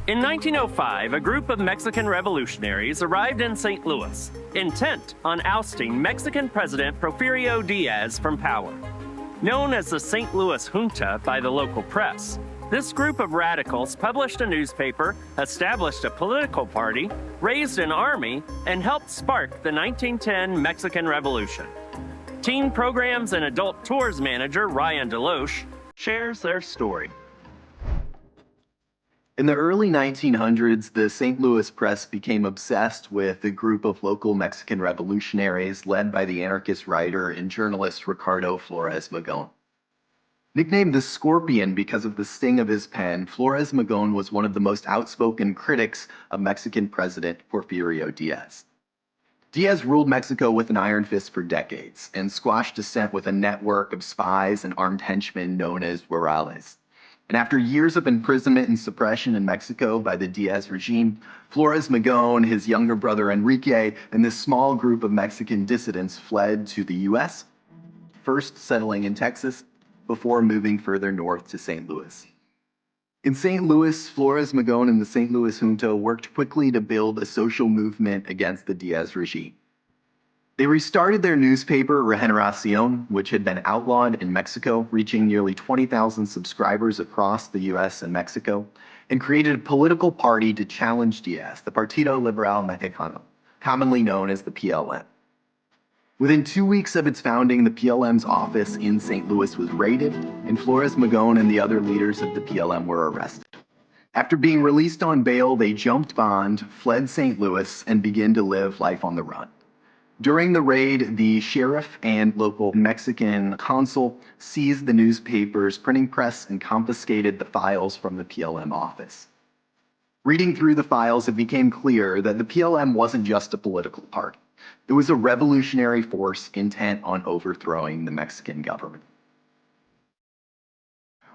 In 1905, a group of Mexican revolutionaries arrived in St. Louis, intent on ousting Mexican President Porfirio Diaz from power. Known as the St. Louis Junta by the local press, this group of radicals published a newspaper, established a political party, raised an army, and helped spark the 1910 Mexican Revolution. Teen programs and adult tours manager Ryan Deloach shares their story. In the early 1900s, the St. Louis press became obsessed with a group of local Mexican revolutionaries led by the anarchist writer and journalist Ricardo Flores Magon. Nicknamed the Scorpion because of the sting of his pen, Flores Magon was one of the most outspoken critics of Mexican President Porfirio Diaz. Diaz ruled Mexico with an iron fist for decades and squashed dissent with a network of spies and armed henchmen known as rurales. And after years of imprisonment and suppression in Mexico by the Diaz regime, Flores Magon, his younger brother Enrique, and this small group of Mexican dissidents fled to the US, first settling in Texas before moving further north to St. Louis. In St. Louis, Flores Magon and the St. Louis Junta worked quickly to build a social movement against the Diaz regime. They restarted their newspaper, Regenerción, which had been outlawed in Mexico, reaching nearly 20,000 subscribers across the US and Mexico, and created a political party to challenge Diaz, the Partido Liberal Mexican, commonly known as the PLM. Within 2 weeks of its founding, the PLM's office in St. Louis was raided, and Flores Magon and the other leaders of the PLM were arrested. After being released on bail, they jumped bond, fled St. Louis, and began to live life on the run. During the raid, the sheriff and local Mexican consul seized the newspaper's printing press and confiscated the files from the PLM office. Reading through the files, it became clear that the PLM wasn't just a political party. It was a revolutionary force intent on overthrowing the Mexican government.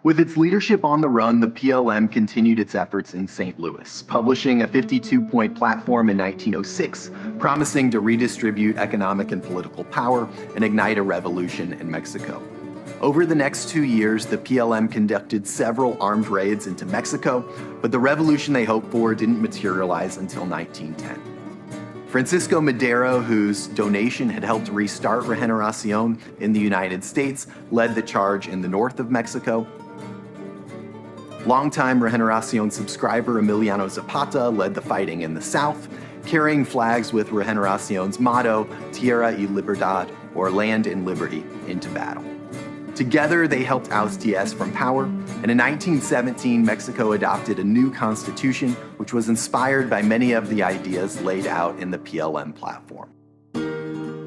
With its leadership on the run, the PLM continued its efforts in St. Louis, publishing a 52-point platform in 1906, promising to redistribute economic and political power and ignite a revolution in Mexico. Over the next 2 years, the PLM conducted several armed raids into Mexico, but the revolution they hoped for didn't materialize until 1910. Francisco Madero, whose donation had helped restart Regeneration in the United States, led the charge in the north of Mexico. Longtime Regeneration subscriber Emiliano Zapata led the fighting in the south, carrying flags with Regeneracion's motto, Tierra y Libertad, or Land and Liberty, into battle. Together, they helped oust Diaz from power, and in 1917, Mexico adopted a new constitution, which was inspired by many of the ideas laid out in the PLM platform.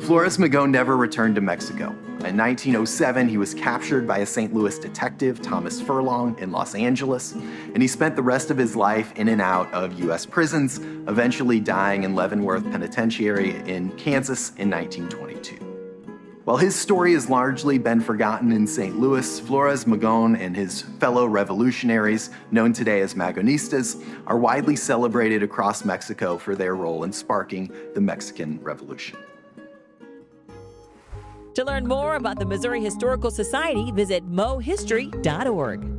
Flores Magon never returned to Mexico. In 1907, he was captured by a St. Louis detective, Thomas Furlong, in Los Angeles, and he spent the rest of his life in and out of U.S. prisons, eventually dying in Leavenworth Penitentiary in Kansas in 1922. While his story has largely been forgotten in St. Louis, Flores Magon and his fellow revolutionaries, known today as Magonistas, are widely celebrated across Mexico for their role in sparking the Mexican Revolution. To learn more about the Missouri Historical Society, visit mohistory.org.